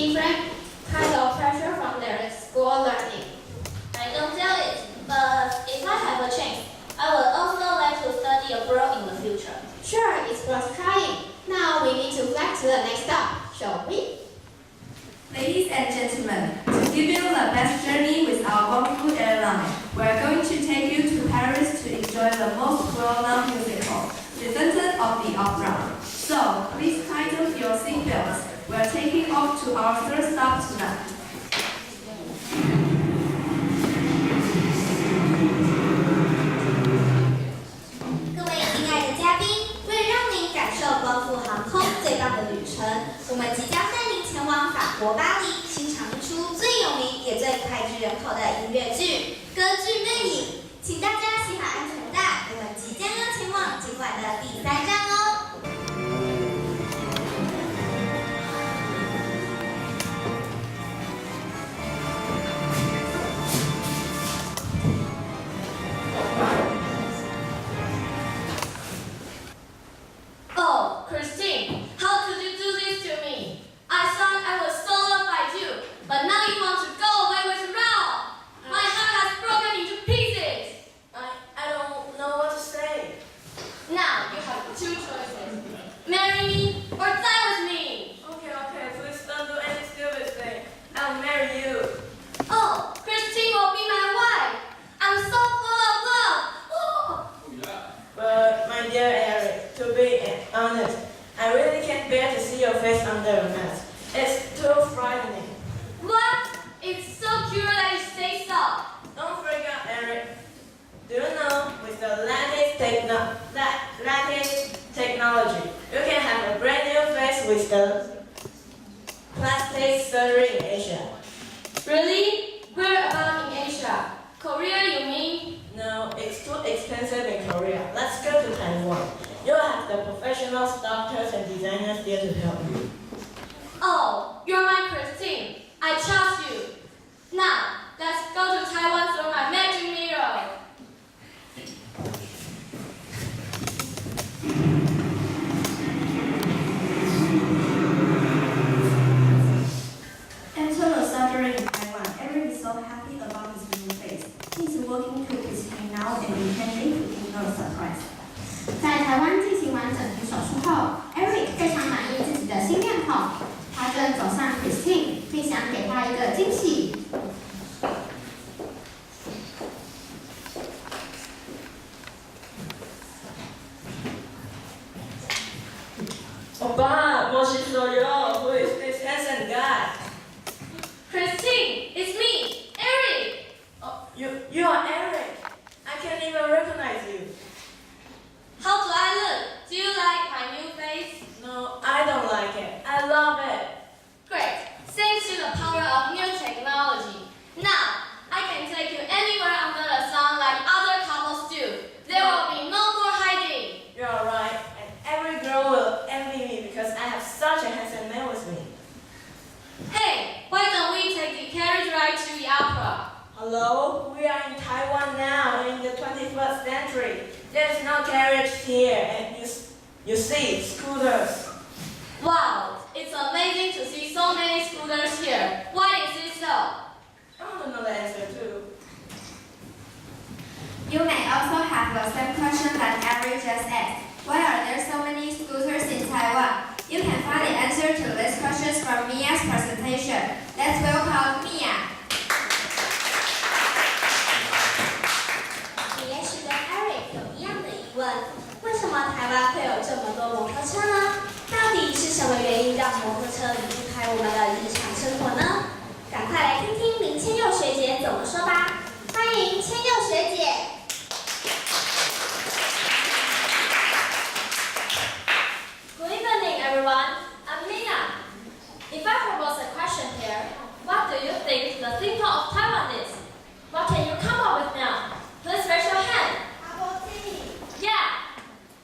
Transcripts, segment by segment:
different kind of pressure from their school learning. I don't doubt it, but if I have a chance, I would also like to study abroad in the future. Sure, it's worth trying. Now we need to fly to the next stop, shall we? Ladies and gentlemen, to give you the best journey with our Guangfu airline, we are going to take you to Paris to enjoy the most well-known musical, Descendant of the Opera. So, please tighten your seatbelts. We are taking off to our third stop tonight. 各位亲爱的嘉宾，为了让您感受光复航空最棒的旅程，我们即将带您前往法国巴黎，欣赏一出最有名也最脍炙人口的音乐剧《歌剧魅影》。请大家系好安全带，我们即将要前往今晚的第3站哦。Oh, Christine, how could you do this to me? I thought I was so loved by you, but now you want to go away with Ralph. My heart has broken into pieces. I don't know what to say. Now you have two choices. Marry me or die with me. Okay, please don't do any stupid thing. I'll marry you. Oh, Christine will be my wife. I'm so full of love. Oh. But my dear Eric, to be honest, I really can't bear to see your face under a mask. It's too frightening. What? It's so cute that you say so. Don't freak out, Eric. Do you know, with the latest technology, you can have a brand new face with the plastic surgery in Asia. Really? Where about in Asia? Korea, you mean? No, it's too expensive in Korea. Let's go to Taiwan. You'll have the professionals, doctors, and designers there to help you. Oh, you're my Christine. I trust you. Now, let's go to Taiwan through my magic mirror. Enter the surgery in Taiwan. Eric is so happy about his new face. He's walking to his team now and intending to give her a surprise. 在台湾进行完整体手术后 ，Eric 非常满意自己的新面孔。他正走向 Christine， 并想给她一个惊喜。Opa, 멋있어요. Who is this handsome guy? Christine, it's me, Eric. Oh, you are Eric. I can't even recognize you. How do I look? Do you like my new face? No, I don't like it. I love it. Great. Thanks to the power of new technology. Now, I can take you anywhere under the sun like other couples do. There will be no more hiding. You're right. And every girl will envy me because I have such a handsome man with me. Hey, why don't we take the carriage ride to the opera? Hello? We are in Taiwan now in the 21st century. There's no carriage here and you see scooters. Wow, it's amazing to see so many scooters here. Why is it so? I want to know the answer too. You may also have the same question that Eric just asked. Why are there so many scooters in Taiwan? You can find the answer to these questions from Mia's presentation. Let's welcome Mia. 你也许跟 Eric 有一样的疑问：为什么台湾会有这么多摩托车呢？到底是什么原因让摩托车离不开我们的日常生活呢？赶快来听听林芊佑学姐怎么说吧！欢迎芊佑学姐。Good evening, everyone. I'm Nina. If I propose a question here, what do you think the symbol of Taiwan is? What can you come up with now? Please raise your hand. Bubble tea. Yeah.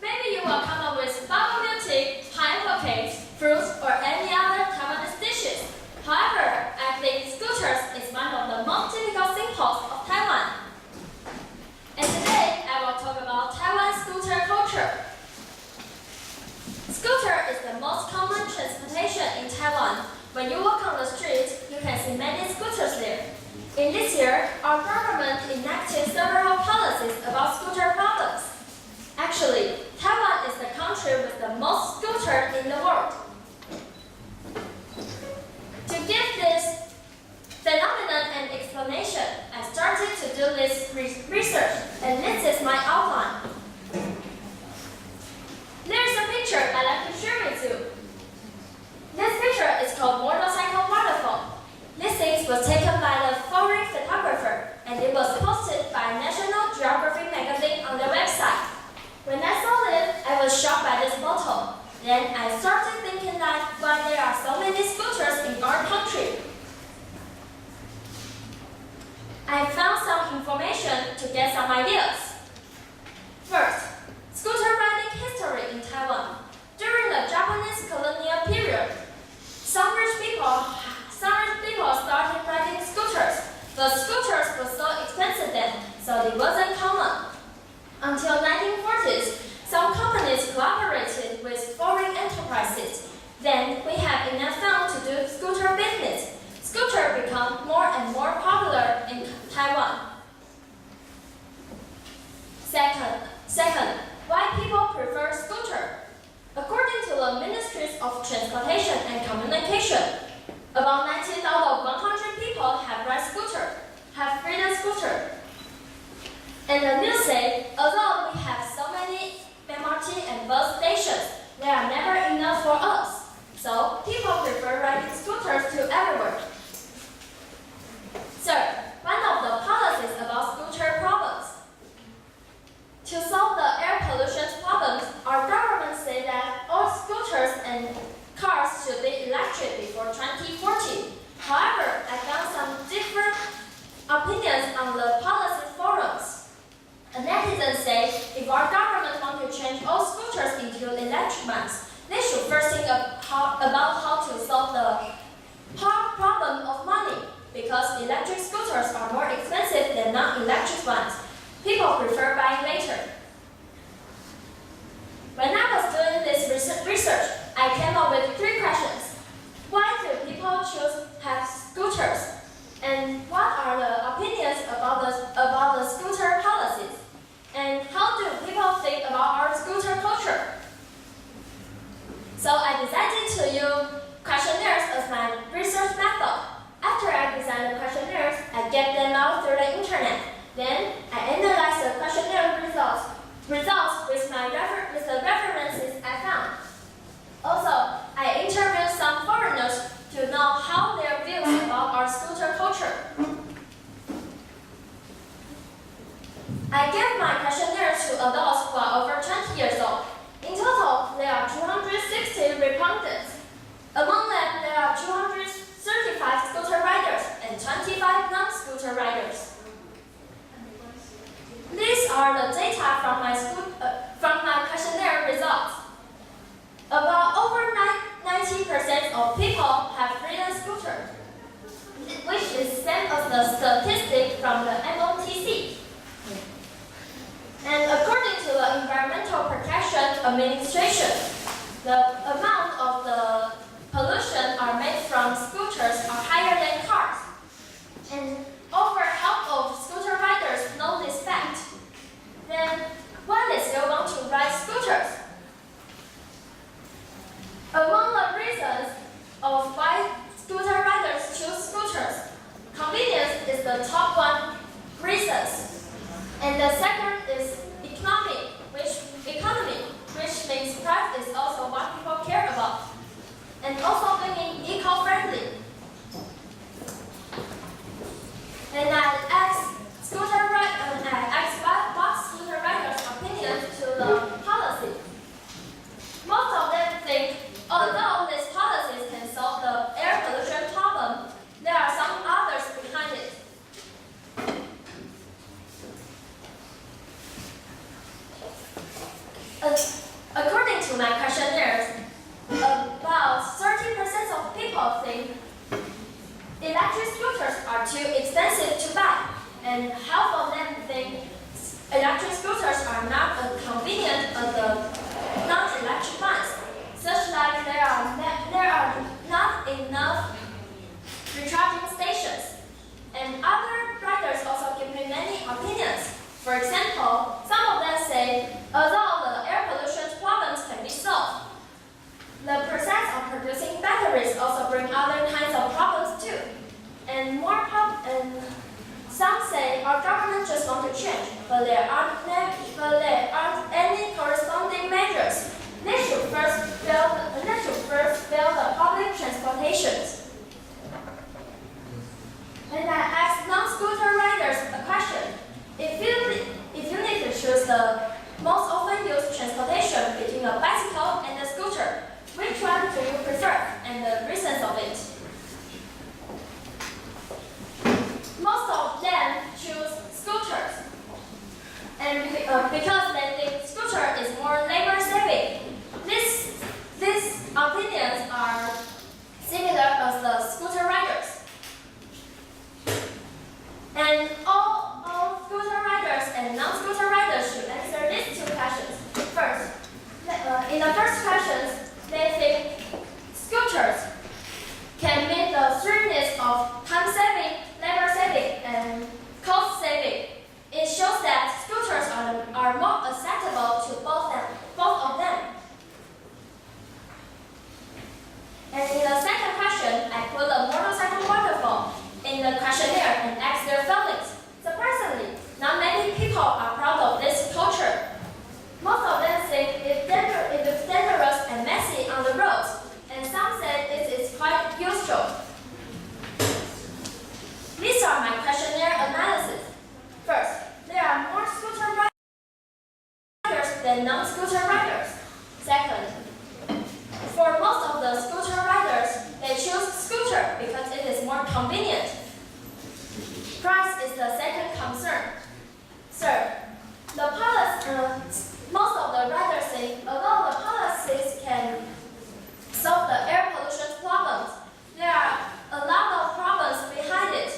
Maybe you will come up with bubble milk tea, pineapple cakes, fruits, or any other Taiwanese dishes. However, I think scooters is one of the most typical symbols of Taiwan. And today, I will talk about Taiwan scooter culture. Scooter is the most common transportation in Taiwan. When you walk on the street, you can see many scooters there. In this year, our government enacted several policies about scooter problems. Actually, Taiwan is the country with the most scooters in the world. To give this phenomenon an explanation, I started to do this research, and this is my outline. There's a picture I'd like to share with you. This picture is called Motorcycle Waterfall. This thing was taken by the foreign photographer, and it was posted by National Geographic magazine on their website. When I saw it, I was shocked by this photo. Then I started thinking that why there are so many scooters in our country. I found some information to get some ideas. First, scooter riding history in Taiwan. During the Japanese colonial period, some rich people started riding scooters, but scooters were so expensive then, so it wasn't common. Until 1940s, some companies collaborated with foreign enterprises. Then we have enough funds to do scooter business. Scooter become more and more popular in Taiwan. Second, why people prefer scooter? According to the Ministries of Transportation and Communication, about 19 out of 100 people have ridden scooter. And the news say, although we have so many MRT and bus stations, they are never enough for us. So people prefer riding scooters to everywhere. Third, one of the policies about scooter problems. To solve the air pollution problems, our government say that all scooters and cars should be electric before 2040. However, I found some different opinions on the policy forums. A netizen say if our government wants to change all scooters into electric ones, they should first think about how to solve the problem of money, because electric scooters are more expensive than non-electric ones. People prefer buying later. When I was doing this research, I came up with 3 questions. Why do people choose have scooters? And what are the opinions about the scooter policies? And how do people think about our scooter culture? So I decided to use questionnaires as my research method. After I designed the questionnaires, I get them out through the internet. Then I analyze the questionnaire results with the references I found. Also, I interviewed some foreigners to know how their views about our scooter culture. I gave my questionnaire to adults who are over 20 years old. In total, there are 260 respondents. Among them, there are 235 scooter riders and 25 non-scooter riders. These are the data from my questionnaire results. About over 90% of people have ridden scooter, which is same as the statistic from the MOTC. And according to the Environmental Protection Administration, the amount of the pollution are made from scooters are higher than cars. And over half of scooter riders know this fact. Then why they still want to ride scooters? Among the reasons of why scooter riders choose scooters, convenience is the top one reasons. And the second is economy, which means price is also what people care about. And also being eco-friendly. And I asked what scooter riders' opinions to the policy. Most of them think, although these policies can solve the air pollution problem, there are some others behind it. According to my questionnaires, about 30% of people think electric scooters are too expensive to buy, and half of them think electric scooters are not as convenient as the non-electric ones, such that there are not enough The process of producing batteries also bring other kinds of problems too. And some say our government just want to change, but there aren't any corresponding measures. They should first build the public transportations. And I asked non-scooter riders a question. If you need to choose the most often used transportation between a bicycle and a scooter, which one do you prefer, and the reasons of it? Most of them choose scooters, and because they think scooter is more labor saving. These opinions are similar as the scooter riders. And all scooter riders and non-scooter riders should answer these two questions. First, in the first questions, they think scooters can meet the three needs of time saving, labor saving, and cost saving. It shows that scooters are more acceptable to both of them. And in the second question, I put a motorcycle waterfall in the questionnaire and asked their feelings. Surprisingly, not many people are proud of this culture. Most of them think it is dangerous and messy on the roads, and some said it is quite useful. These are my questionnaire analysis. First, there are more scooter riders than non-scooter riders. Second, for most of the scooter riders, they choose scooter because it is more convenient. Price is the second concern. Third, most of the riders think although the policies can solve the air pollution problems, there are a lot of problems behind it.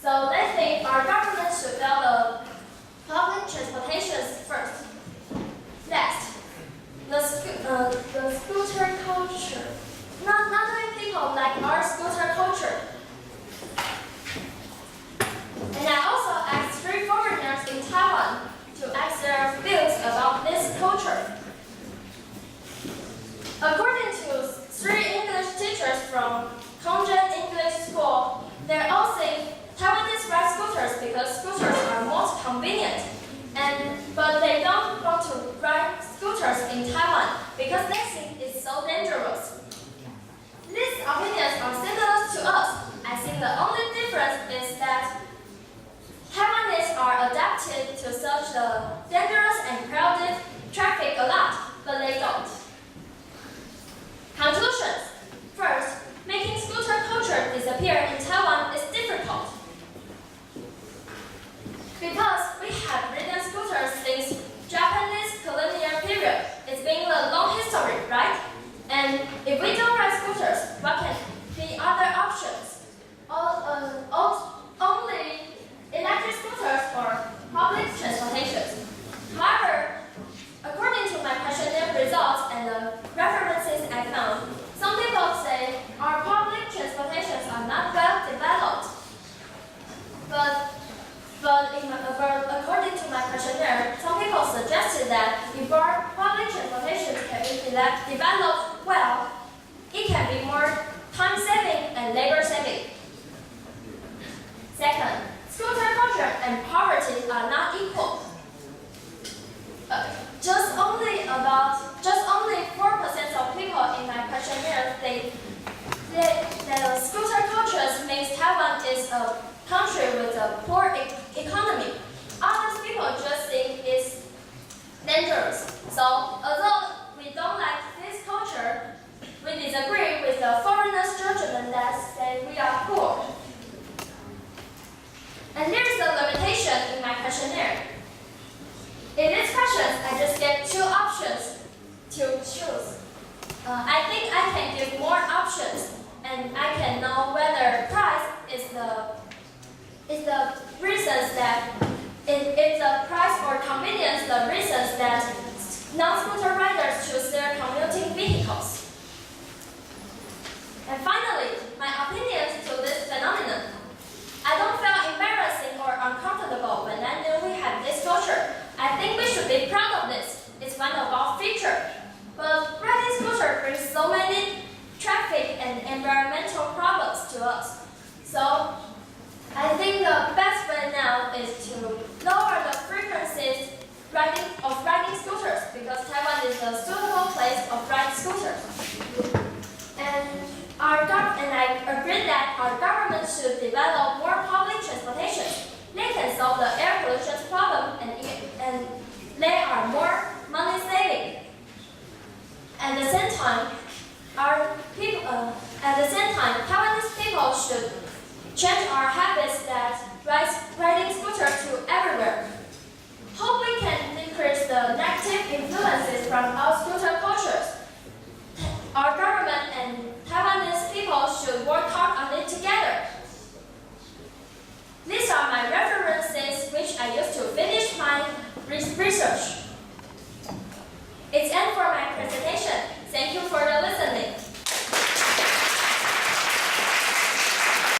So they think our government should build the public transportations first. Next, the scooter culture. Not many people like our scooter culture. And I also asked 3 foreigners in Taiwan to ask their views about this culture. According to 3 English teachers from Tongzhen English School, they all say Taiwanese ride scooters because scooters are most convenient. But they don't want to ride scooters in Taiwan because they think it's so dangerous. These opinions are similar to us. I think the only difference is that Taiwanese are adapted to such the dangerous and crowded traffic a lot, but they don't. Conclusions. First, making scooter culture disappear in Taiwan is difficult. Because we have ridden scooters since Japanese colonial period. It's been a long history, right? And if we don't ride scooters, what can be other options? Only electric scooters for public transportation. However, according to my questionnaire results and the references I found, some people say our public transportations are not well developed. But according to my questionnaire, some people suggested that if our public transportation can be developed well, it can be more time-saving and labor-saving. Second, scooter culture and poverty are not equal. Just only 4% of people in my questionnaire think that scooter culture means Taiwan is a country with a poor economy. Other people just think it's dangerous. So, although we don't like this culture, we disagree with the foreigners' judgment that say we are poor. And here's the limitation in my questionnaire. In these questions, I just get 2 options to choose. I think I can give more options, and I can know whether price is the reasons that if the price or convenience the reasons that non-scooter riders choose their commuting vehicles. And finally, my opinions to this phenomenon. I don't feel embarrassing or uncomfortable when I knew we had this culture. I think we should be proud of this. It's one of our features. But riding scooter brings so many So, I think the best way now is to lower the frequencies of riding scooters because Taiwan is a suitable place of riding scooters. And I agree that our government should develop more public transportation. They can solve the air pollution problem and they are more money saving. At the same time, Taiwanese people should change our habits that riding scooter to everywhere. Hope we can decrease the negative influences from our scooter cultures. Our government and Taiwanese people should work hard on it together. These are my references which I used to finish my research.